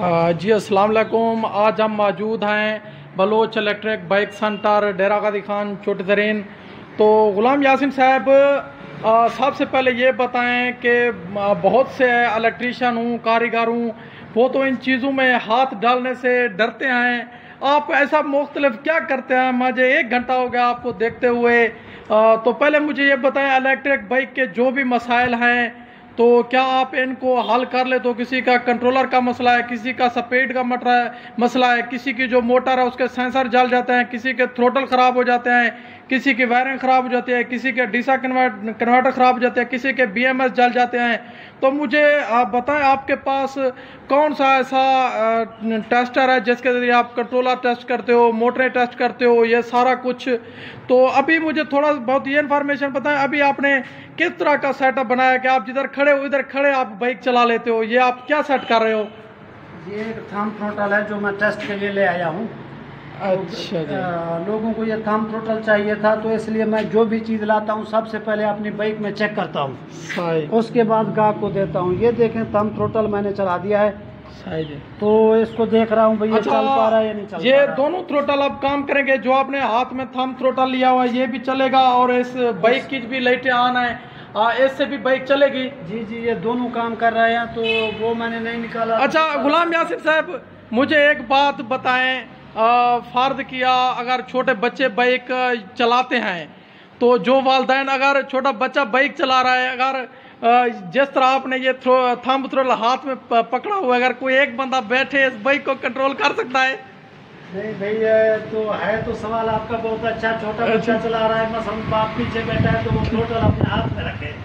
जी अस्सलाम वालेकुम। आज हम मौजूद हैं बलोच इलेक्ट्रिक बाइक सेंटर डेरा गाजी खान छोटे तरीन। तो गुलाम यासिन साहब, सबसे पहले ये बताएं कि बहुत से इलेक्ट्रीशियन हूँ, कारीगर हूँ, वो तो इन चीज़ों में हाथ डालने से डरते हैं। आप ऐसा मुख्तलिफ क्या करते हैं? मुझे 1 घंटा हो गया आपको देखते हुए। तो पहले मुझे ये बताएं, इलेक्ट्रिक बाइक के जो भी मसाइल हैं तो क्या आप इनको हल कर ले? तो किसी का कंट्रोलर का मसला है, किसी का स्पीड का मसला है, किसी की जो मोटर है उसके सेंसर जल जाते हैं, किसी के थ्रोटल ख़राब हो जाते हैं, किसी की वायरिंग ख़राब हो जाती है, किसी के डीसा कन्वर्टर ख़राब हो जाते हैं, किसी के बीएमएस जल जाते हैं। तो मुझे आप बताएं, आपके पास कौन सा ऐसा टेस्टर है जिसके ज़रिए आप कंट्रोलर टेस्ट करते हो, मोटरें टेस्ट करते हो, ये सारा कुछ। तो अभी मुझे थोड़ा बहुत ये इन्फॉर्मेशन बताएं, अभी आपने किस तरह का सेटअप बनाया कि आप जिधर खड़े हो इधर खड़े आप बाइक चला लेते हो? ये आप क्या सेट कर रहे हो? ये एक थंब थ्रोटल है जो मैं टेस्ट के लिए ले आया हूँ। अच्छा जी। लोगों को ये थंब थ्रोटल चाहिए था, तो इसलिए मैं जो भी चीज़ लाता हूँ सबसे पहले अपनी बाइक में चेक करता हूँ, उसके बाद गाहक को देता हूँ। ये देखें, थंब थ्रोटल मैंने चला दिया है, तो इसको देख रहा हूँ भाई ये चल पा रहा है या नहीं चल ये पा रहा। दोनों थ्रोटल अब काम करेंगे? जो आपने हाथ में थंब थ्रोटल लिया हुआ है ये भी चलेगा और इस बाइक की भी लाइटें ऑन है, इससे भी बाइक चलेगी? जी जी, ये दोनों काम कर रहे हैं, तो वो मैंने नहीं निकाला। अच्छा गुलाम यासिन साहब, मुझे एक बात बताएं, फर्ज किया अगर छोटे बच्चे बाइक चलाते हैं तो जो वालिदैन अगर छोटा बच्चा बाइक चला रहा है, अगर जिस तरह आपने ये थंब थ्रोटल हाथ में पकड़ा हुआ है, अगर कोई एक बंदा बैठे इस बाइक को कंट्रोल कर सकता है? नहीं भैया, तो है तो सवाल आपका बहुत अच्छा। छोटा बच्चा चला रहा है, मसलन बाप पीछे बैठा है, तो वो थ्रोटल अपने हाथ में रखे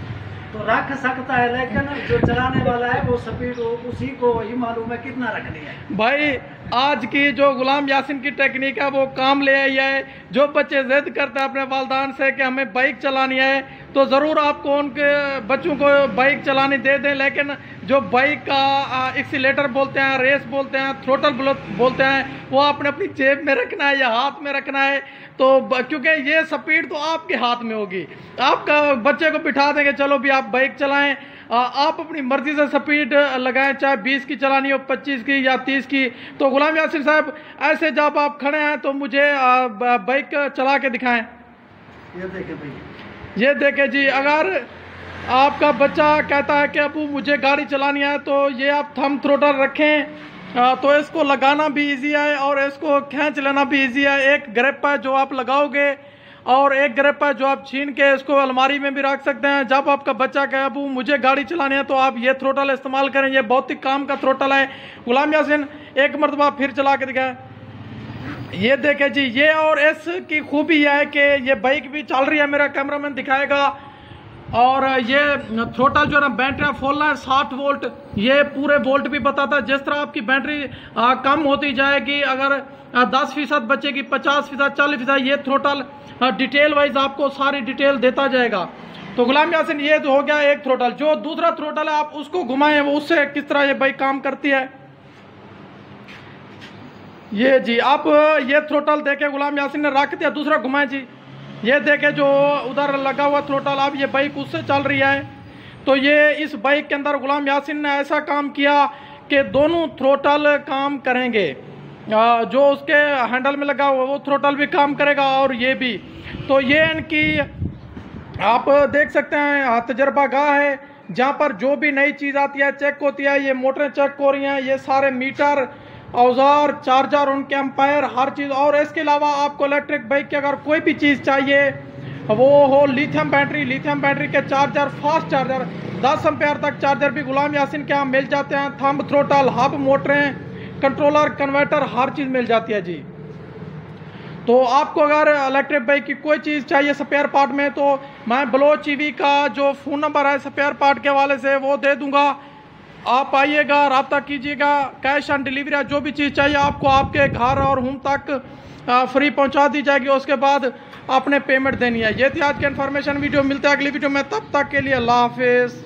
तो रख सकता है, लेकिन जो चलाने वाला है वो स्पीड उसी को ही मालूम है कितना रखनी है। भाई आज की जो गुलाम यासिन की टेक्निक है वो काम ले आई है। जो बच्चे जिद करते हैं अपने वालिदैन से कि हमें बाइक चलानी है, तो ज़रूर आपको उनके बच्चों को बाइक चलानी दे दें, लेकिन जो बाइक का एक्सीलेटर बोलते हैं, रेस बोलते हैं, थ्रोटल बोलते हैं, वो आपने अपनी जेब में रखना है या हाथ में रखना है। तो क्योंकि ये स्पीड तो आपके हाथ में होगी, आपका बच्चे को बिठा देंगे चलो भी आप बाइक चलाएं, आप अपनी मर्जी से स्पीड लगाएं, चाहे 20 की चलानी हो, 25 की या 30 की। तो गुलाम यासिन साहब, ऐसे जब आप खड़े हैं तो मुझे बाइक चला के दिखाएं। ये देखें भाई, ये देखें जी। अगर आपका बच्चा कहता है कि अबू मुझे गाड़ी चलानी है, तो ये आप थंब थ्रोटल रखें, तो इसको लगाना भी इजी है और इसको खींच लेना भी इजी है। एक ग्रिप है जो आप लगाओगे और एक ग्रिप है जो आप छीन के इसको अलमारी में भी रख सकते हैं। जब आपका बच्चा कहे अबू मुझे गाड़ी चलानी है, तो आप ये थ्रोटल इस्तेमाल करें, ये बहुत ही काम का थ्रोटल है। गुलाम यासिन, एक मरतबा फिर चला के दिखाएं। ये देखें जी, ये और इसकी खूबी यह है कि ये बाइक भी चल रही है, मेरा कैमरामैन दिखाएगा। और ये थ्रोटल जो है ना, बैटरी खोलना है 60 वोल्ट, ये पूरे वोल्ट भी बताता है। जिस तरह आपकी बैटरी कम होती जाएगी, अगर 10% बचेगी, 50%, 40%, ये थ्रोटल डिटेल वाइज आपको सारी डिटेल देता जाएगा। तो गुलाम यासिन, ये तो हो गया एक थ्रोटल। जो दूसरा थ्रोटल है आप उसको घुमाएं, वो उससे किस तरह ये बाइक काम करती है। ये जी, आप ये थ्रोटल देखे गुलाम यासिन ने रख दिया, दूसरा घुमाएं जी। ये देखे जो उधर लगा हुआ थ्रोटल, अब ये बाइक उससे चल रही है। तो ये इस बाइक के अंदर गुलाम यासिन ने ऐसा काम किया कि दोनों थ्रोटल काम करेंगे, जो उसके हैंडल में लगा हुआ वो थ्रोटल भी काम करेगा और ये भी। तो ये इनकी आप देख सकते हैं तजर्बा गाह है, जहाँ पर जो भी नई चीज़ आती है चेक होती है। ये मोटरें चेक हो रही हैं, ये सारे मीटर, औजार, चार्जर, उनके एम्पायर, हर चीज़। और इसके अलावा आपको इलेक्ट्रिक बाइक की अगर कोई भी चीज़ चाहिए, वो हो लिथियम बैटरी के चार्जर, फास्ट चार्जर, 10 एम्पायर तक चार्जर भी गुलाम यासिन के यहाँ मिल जाते हैं। थंब थ्रोटल, हब मोटरें, कंट्रोलर, कन्वर्टर, हर चीज़ मिल जाती है जी। तो आपको अगर इलेक्ट्रिक बाइक की कोई चीज़ चाहिए स्पेयर पार्ट में, तो मैं बलोच ईवी का जो फ़ोन नंबर है स्पेयर पार्ट के हवाले से वो दे दूँगा, आप आइएगा, रब्ता कीजिएगा। कैश ऑन डिलीवरी, जो भी चीज़ चाहिए आपको आपके घर और होम तक फ्री पहुंचा दी जाएगी। उसके बाद आपने पेमेंट देनी है। ये थी आज की इन्फॉर्मेशन वीडियो। मिलते हैं अगली वीडियो में, तब तक के लिए अल्लाह हाफिज़।